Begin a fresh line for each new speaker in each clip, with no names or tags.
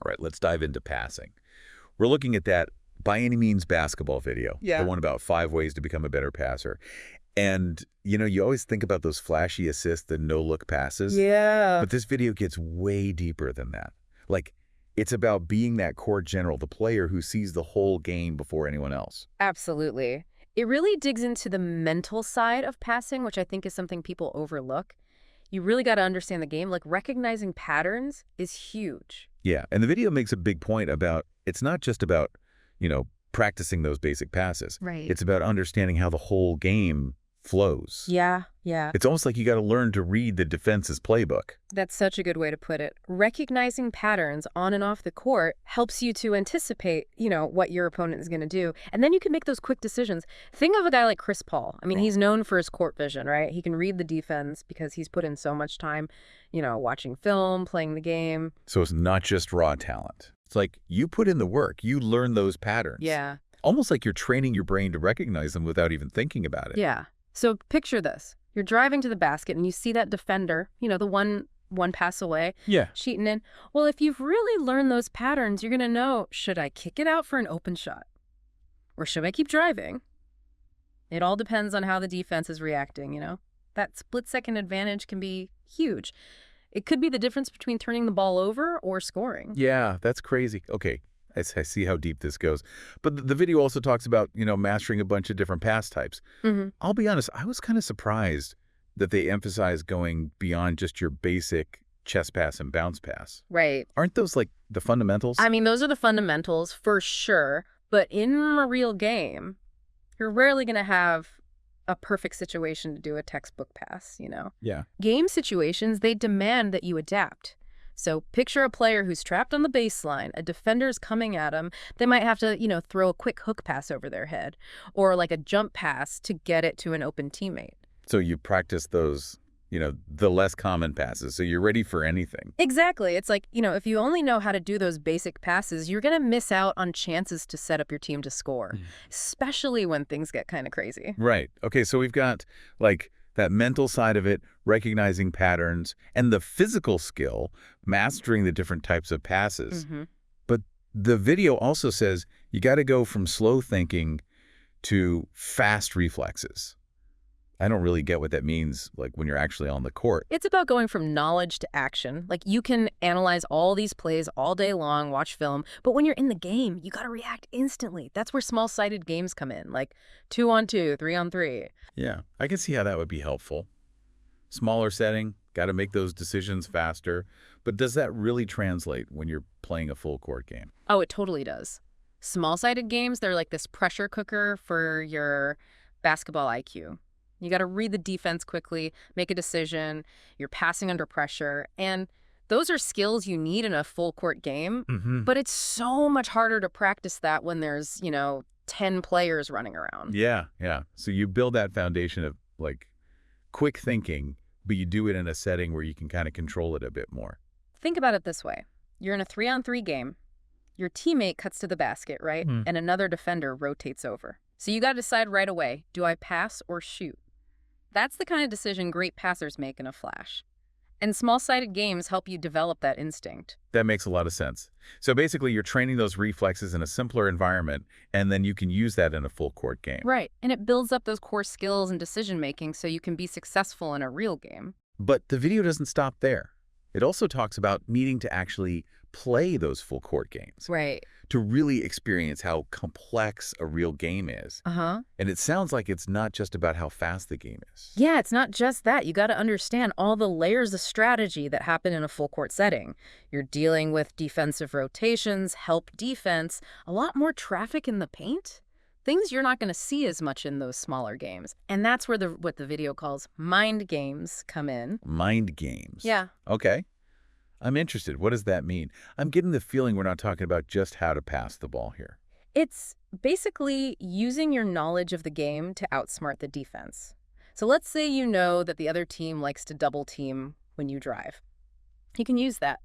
right, let's dive into passing. We're looking at that by any means basketball video.
Yeah.
The one about 5 ways to become a better passer. And, you always think about those flashy assists, the no-look passes.
Yeah.
But this video gets way deeper than that. Like, it's about being that court general, the player who sees the whole game before anyone else.
Absolutely. It really digs into the mental side of passing, which I think is something people overlook. You really got to understand the game. Like, recognizing patterns is huge.
Yeah, and the video makes a big point about, it's not just about, practicing those basic passes.
Right.
It's about understanding how the whole game flows.
Yeah.
It's almost like you got to learn to read the defense's playbook.
That's such a good way to put it. Recognizing patterns on and off the court helps you to anticipate, what your opponent is going to do. And then you can make those quick decisions. Think of a guy like Chris Paul. I mean, he's known for his court vision, right? He can read the defense because he's put in so much time, watching film, playing the game.
So it's not just raw talent. It's like you put in the work. You learn those patterns.
Yeah.
Almost like you're training your brain to recognize them without even thinking about it.
Yeah. So picture this. You're driving to the basket and you see that defender, the one pass away, cheating in. Well, if you've really learned those patterns, you're going to know, should I kick it out for an open shot? Or should I keep driving? It all depends on how the defense is reacting, That split-second advantage can be huge. It could be the difference between turning the ball over or scoring.
Yeah, that's crazy. Okay, I see how deep this goes. But the video also talks about, mastering a bunch of different pass types. I'll be honest, I was kind of surprised that they emphasize going beyond just your basic chest pass and bounce pass.
Right.
Aren't those like the fundamentals?
I mean, those are the fundamentals for sure. But in a real game, you're rarely going to have a perfect situation to do a textbook pass,
Yeah.
Game situations, they demand that you adapt. So picture a player who's trapped on the baseline, a defender's coming at him. They might have to, throw a quick hook pass over their head or like a jump pass to get it to an open teammate.
So you practice those, the less common passes, so you're ready for anything.
Exactly. It's like, if you only know how to do those basic passes, you're going to miss out on chances to set up your team to score, especially when things get kind of crazy.
Right. Okay, so we've got like that mental side of it, recognizing patterns, and the physical skill, mastering the different types of passes. But the video also says you got to go from slow thinking to fast reflexes. I don't really get what that means, like when you're actually on the court.
It's about going from knowledge to action. Like, you can analyze all these plays all day long, watch film, but when you're in the game, you got to react instantly. That's where small-sided games come in, like 2-on-2, 3-on-3.
Yeah, I can see how that would be helpful. Smaller setting, got to make those decisions faster. But does that really translate when you're playing a full court game?
Oh, it totally does. Small-sided games, they're like this pressure cooker for your basketball IQ. You got to read the defense quickly, make a decision, you're passing under pressure, and those are skills you need in a full court game, but it's so much harder to practice that when there's, 10 players running around.
Yeah. So you build that foundation of like quick thinking, but you do it in a setting where you can kind of control it a bit more.
Think about it this way. You're in a 3-on-3 game. Your teammate cuts to the basket, right? And another defender rotates over. So you got to decide right away, do I pass or shoot? That's the kind of decision great passers make in a flash. And small-sided games help you develop that instinct.
That makes a lot of sense. So basically, you're training those reflexes in a simpler environment, and then you can use that in a full court game.
Right. And it builds up those core skills and decision-making so you can be successful in a real game.
But the video doesn't stop there. It also talks about needing to actually play those full court games.
Right.
To really experience how complex a real game is. And it sounds like it's not just about how fast the game is.
Yeah, it's not just that. You got to understand all the layers of strategy that happen in a full court setting. You're dealing with defensive rotations, help defense, a lot more traffic in the paint. Things you're not going to see as much in those smaller games. And that's where what the video calls mind games come in.
Mind games?
Yeah.
Okay. I'm interested. What does that mean? I'm getting the feeling we're not talking about just how to pass the ball here.
It's basically using your knowledge of the game to outsmart the defense. So let's say you know that the other team likes to double team when you drive. You can use that.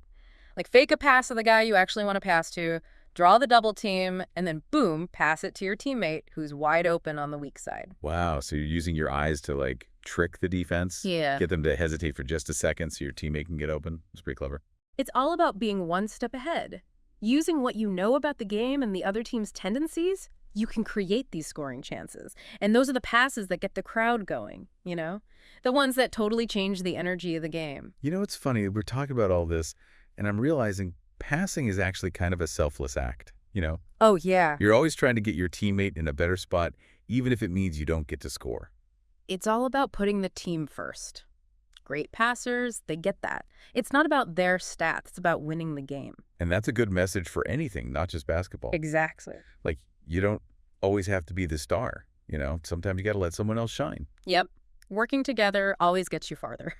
Like, fake a pass to the guy you actually want to pass to, draw the double team, and then boom, pass it to your teammate who's wide open on the weak side.
Wow. So you're using your eyes to like trick the defense?
Yeah.
Get them to hesitate for just a second so your teammate can get open? It's pretty clever.
It's all about being one step ahead. Using what you know about the game and the other team's tendencies, you can create these scoring chances. And those are the passes that get the crowd going, you know? The ones that totally change the energy of the game.
You know, it's funny. We're talking about all this, and I'm realizing passing is actually kind of a selfless act, you know?
Oh, yeah.
You're always trying to get your teammate in a better spot, even if it means you don't get to score.
It's all about putting the team first. Great passers, they get that. It's not about their stats, it's about winning the game.
And that's a good message for anything, not just basketball.
Exactly.
Like, you don't always have to be the star, you know? Sometimes you got to let someone else shine.
Yep. Working together always gets you farther.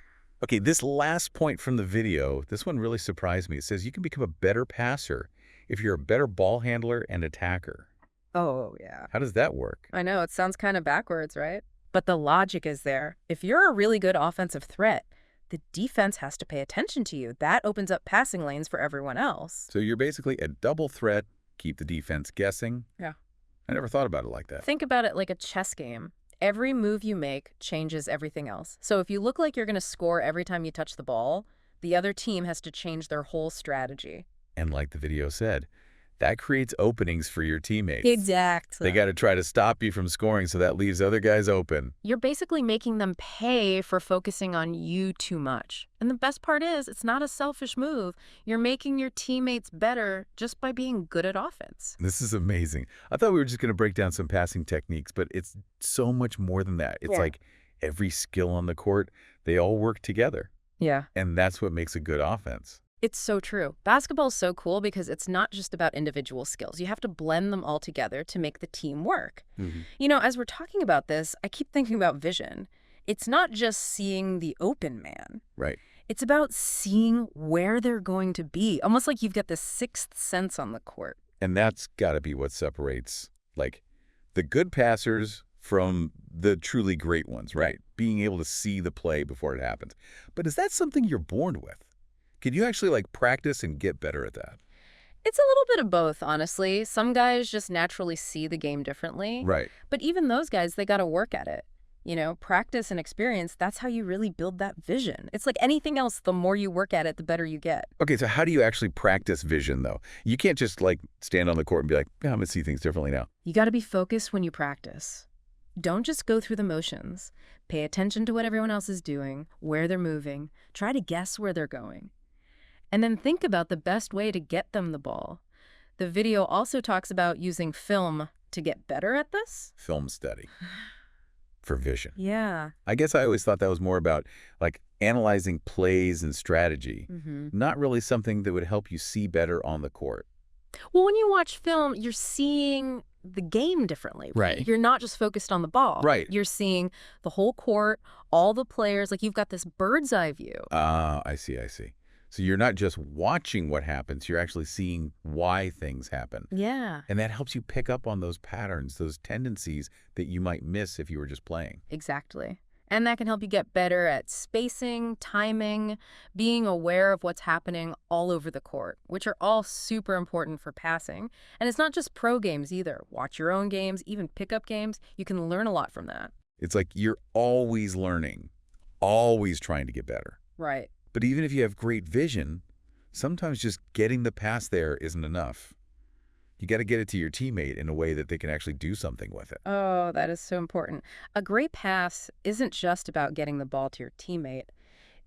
Okay, this last point from the video, this one really surprised me. It says you can become a better passer if you're a better ball handler and attacker.
Oh, yeah.
How does that work?
I know, it sounds kind of backwards, right? But the logic is there. If you're a really good offensive threat, the defense has to pay attention to you. That opens up passing lanes for everyone else.
So you're basically a double threat, keep the defense guessing.
Yeah.
I never thought about it like that.
Think about it like a chess game. Every move you make changes everything else. So if you look like you're going to score every time you touch the ball, the other team has to change their whole strategy.
And like the video said, that creates openings for your teammates.
Exactly.
They got to try to stop you from scoring, so that leaves other guys open.
You're basically making them pay for focusing on you too much. And the best part is, it's not a selfish move. You're making your teammates better just by being good at offense.
This is amazing. I thought we were just going to break down some passing techniques, but it's so much more than that. It's like every skill on the court, they all work together.
Yeah.
And that's what makes a good offense.
It's so true. Basketball is so cool because it's not just about individual skills. You have to blend them all together to make the team work. You know, as we're talking about this, I keep thinking about vision. It's not just seeing the open man.
Right.
It's about seeing where they're going to be, almost like you've got this sixth sense on the court.
And that's got to be what separates, like, the good passers from the truly great ones, right? Being able to see the play before it happens. But is that something you're born with? Can you actually, like, practice and get better at that?
It's a little bit of both, honestly. Some guys just naturally see the game differently.
Right.
But even those guys, they got to work at it. You know, practice and experience, that's how you really build that vision. It's like anything else, the more you work at it, the better you get.
Okay, so how do you actually practice vision, though? You can't just, like, stand on the court and be like, yeah, I'm going to see things differently now.
You got to be focused when you practice. Don't just go through the motions. Pay attention to what everyone else is doing, where they're moving. Try to guess where they're going. And then think about the best way to get them the ball. The video also talks about using film to get better at this.
Film study for vision.
Yeah.
I guess I always thought that was more about, like, analyzing plays and strategy, not really something that would help you see better on the court.
Well, when you watch film, you're seeing the game differently.
Right.
You're not just focused on the ball.
Right.
You're seeing the whole court, all the players. Like, you've got this bird's eye view.
I see. So you're not just watching what happens, you're actually seeing why things happen.
Yeah.
And that helps you pick up on those patterns, those tendencies that you might miss if you were just playing.
Exactly. And that can help you get better at spacing, timing, being aware of what's happening all over the court, which are all super important for passing. And it's not just pro games either. Watch your own games, even pickup games. You can learn a lot from that.
It's like you're always learning, always trying to get better.
Right.
But even if you have great vision, sometimes just getting the pass there isn't enough. You got to get it to your teammate in a way that they can actually do something with it.
Oh, that is so important. A great pass isn't just about getting the ball to your teammate.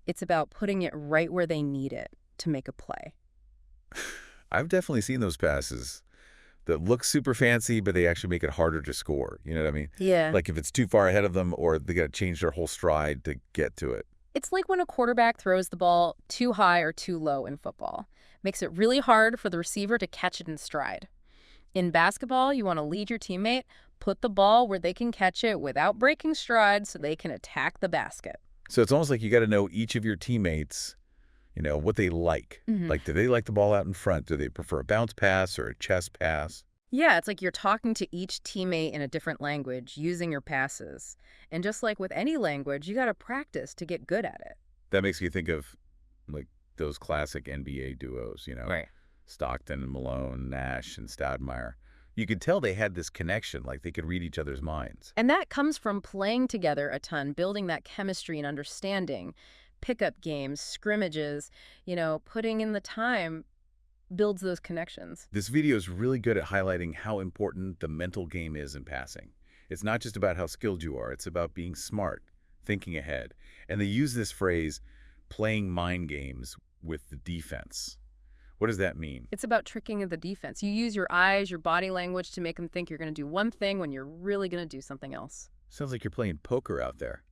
It's about putting it right where they need it to make a play.
I've definitely seen those passes that look super fancy, but they actually make it harder to score. You know what I mean?
Yeah.
Like if it's too far ahead of them or they got to change their whole stride to get to it.
It's like when a quarterback throws the ball too high or too low in football. Makes it really hard for the receiver to catch it in stride. In basketball, you want to lead your teammate, put the ball where they can catch it without breaking stride so they can attack the basket.
So it's almost like you got to know each of your teammates, you know, what they like. Like, do they like the ball out in front? Do they prefer a bounce pass or a chest pass?
Yeah, it's like you're talking to each teammate in a different language using your passes. And just like with any language, you got to practice to get good at it.
That makes me think of, like, those classic NBA duos, you know?
Right.
Stockton and Malone, Nash and Stoudemire. You could tell they had this connection, like they could read each other's minds.
And that comes from playing together a ton, building that chemistry and understanding, pickup games, scrimmages, you know, putting in the time builds those connections.
This video is really good at highlighting how important the mental game is in passing. It's not just about how skilled you are, it's about being smart, thinking ahead. And they use this phrase, playing mind games with the defense. What does that mean?
It's about tricking the defense. You use your eyes, your body language to make them think you're going to do one thing when you're really going to do something else.
Sounds like you're playing poker out there,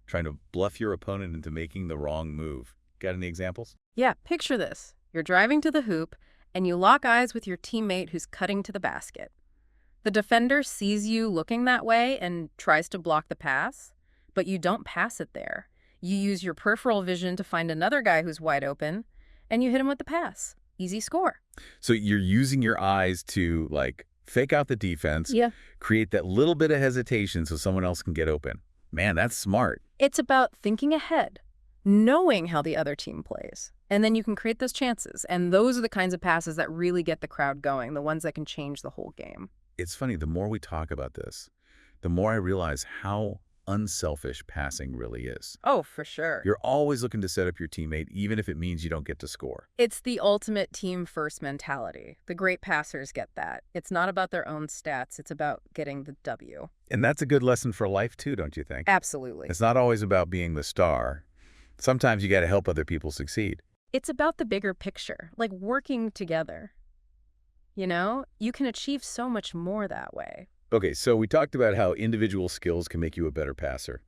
trying to bluff your opponent into making the wrong move. Got any examples?
Yeah, picture this. You're driving to the hoop, and you lock eyes with your teammate who's cutting to the basket. The defender sees you looking that way and tries to block the pass, but you don't pass it there. You use your peripheral vision to find another guy who's wide open, and you hit him with the pass. Easy score.
So you're using your eyes to, like, fake out the defense,
Yeah.
create that little bit of hesitation so someone else can get open. Man, that's smart.
It's about thinking ahead, knowing how the other team plays, and then you can create those chances. And those are the kinds of passes that really get the crowd going, the ones that can change the whole game.
It's funny, the more we talk about this, the more I realize how unselfish passing really is.
Oh, for sure.
You're always looking to set up your teammate, even if it means you don't get to score.
It's the ultimate team-first mentality. The great passers get that. It's not about their own stats. It's about getting the W.
And that's a good lesson for life, too, don't you think?
Absolutely.
It's not always about being the star. Sometimes you got to help other people succeed.
It's about the bigger picture, like working together. You know, you can achieve so much more that way.
Okay, so we talked about how individual skills can make you a better passer.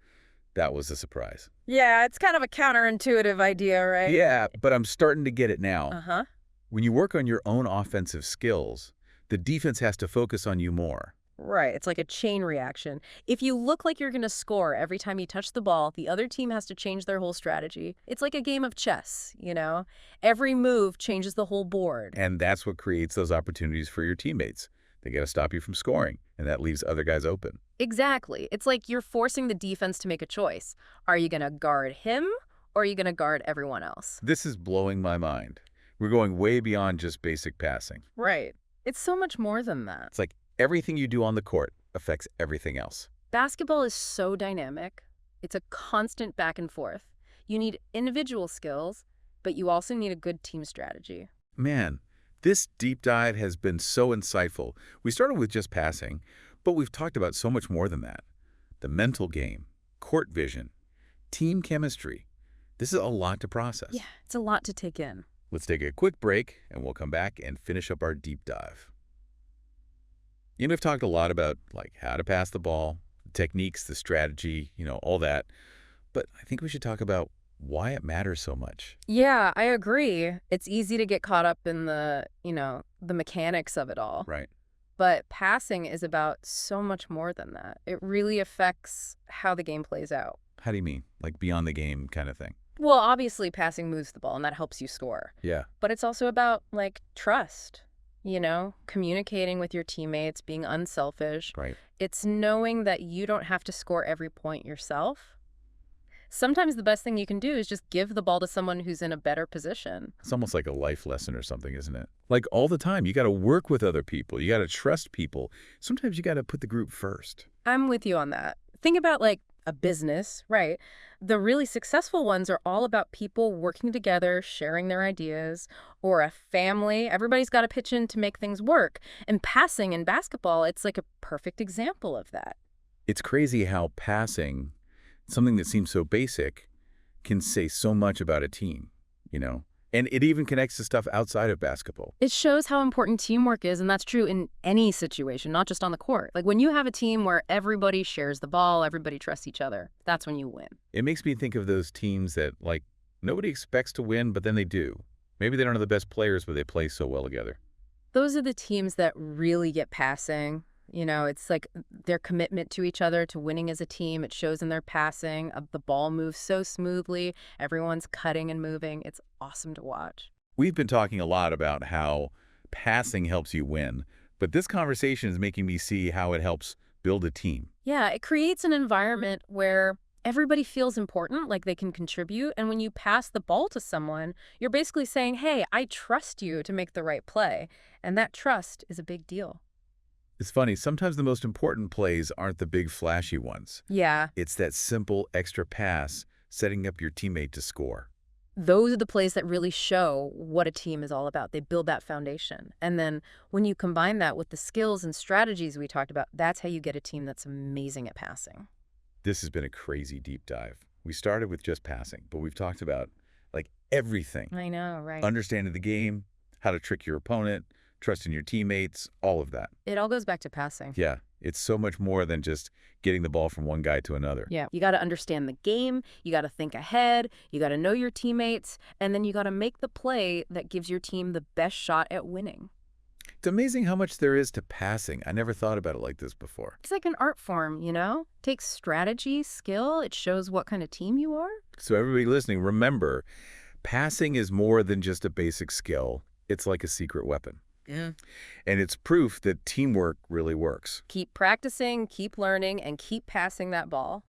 That was a surprise.
Yeah, it's kind of a counterintuitive idea, right?
Yeah, but I'm starting to get it now.
Uh-huh.
When you work on your own offensive skills, the defense has to focus on you more.
Right. It's like a chain reaction. If you look like you're going to score every time you touch the ball, the other team has to change their whole strategy. It's like a game of chess, you know? Every move changes the whole board.
And that's what creates those opportunities for your teammates. They got to stop you from scoring, and that leaves other guys open.
Exactly. It's like you're forcing the defense to make a choice. Are you going to guard him, or are you going to guard everyone else?
This is blowing my mind. We're going way beyond just basic passing.
Right. It's so much more than that.
It's like everything you do on the court affects everything else.
Basketball is so dynamic. It's a constant back and forth. You need individual skills, but you also need a good team strategy.
Man, this deep dive has been so insightful. We started with just passing, but we've talked about so much more than that. The mental game, court vision, team chemistry. This is a lot to process.
Yeah, it's a lot to take in.
Let's take a quick break, and we'll come back and finish up our deep dive. You know, we've talked a lot about, like, how to pass the ball, the techniques, the strategy, all that. But I think we should talk about why it matters so much.
Yeah, I agree. It's easy to get caught up in the mechanics of it all.
Right.
But passing is about so much more than that. It really affects how the game plays out.
How do you mean? Like beyond the game kind of thing?
Well, obviously passing moves the ball and that helps you score.
Yeah.
But it's also about, like, trust, communicating with your teammates, being unselfish.
Right.
It's knowing that you don't have to score every point yourself. Sometimes the best thing you can do is just give the ball to someone who's in a better position.
It's almost like a life lesson or something, isn't it? Like all the time, you got to work with other people. You got to trust people. Sometimes you got to put the group first.
I'm with you on that. Think about, like, a business, right? The really successful ones are all about people working together, sharing their ideas, or a family. Everybody's got to pitch in to make things work. And passing in basketball, it's like a perfect example of that.
It's crazy how passing, something that seems so basic, can say so much about a team, And it even connects to stuff outside of basketball.
It shows how important teamwork is, and that's true in any situation, not just on the court. Like when you have a team where everybody shares the ball, everybody trusts each other, that's when you win.
It makes me think of those teams that, like, nobody expects to win, but then they do. Maybe they don't have the best players, but they play so well together.
Those are the teams that really get passing. It's like their commitment to each other, to winning as a team. It shows in their passing. The ball moves so smoothly. Everyone's cutting and moving. It's awesome to watch.
We've been talking a lot about how passing helps you win, but this conversation is making me see how it helps build a team.
Yeah, it creates an environment where everybody feels important, like they can contribute. And when you pass the ball to someone, you're basically saying, hey, I trust you to make the right play. And that trust is a big deal.
It's funny, sometimes the most important plays aren't the big flashy ones.
Yeah.
It's that simple extra pass setting up your teammate to score.
Those are the plays that really show what a team is all about. They build that foundation. And then when you combine that with the skills and strategies we talked about, that's how you get a team that's amazing at passing.
This has been a crazy deep dive. We started with just passing, but we've talked about like everything.
I know, right?
Understanding the game, how to trick your opponent, trusting your teammates, all of that.
It all goes back to passing.
Yeah, it's so much more than just getting the ball from one guy to another.
Yeah, you got to understand the game, you got to think ahead, you got to know your teammates, and then you got to make the play that gives your team the best shot at winning.
It's amazing how much there is to passing. I never thought about it like this before.
It's like an art form, you know? It takes strategy, skill, it shows what kind of team you are.
So everybody listening, remember, passing is more than just a basic skill. It's like a secret weapon.
Yeah.
And it's proof that teamwork really works.
Keep practicing, keep learning, and keep passing that ball.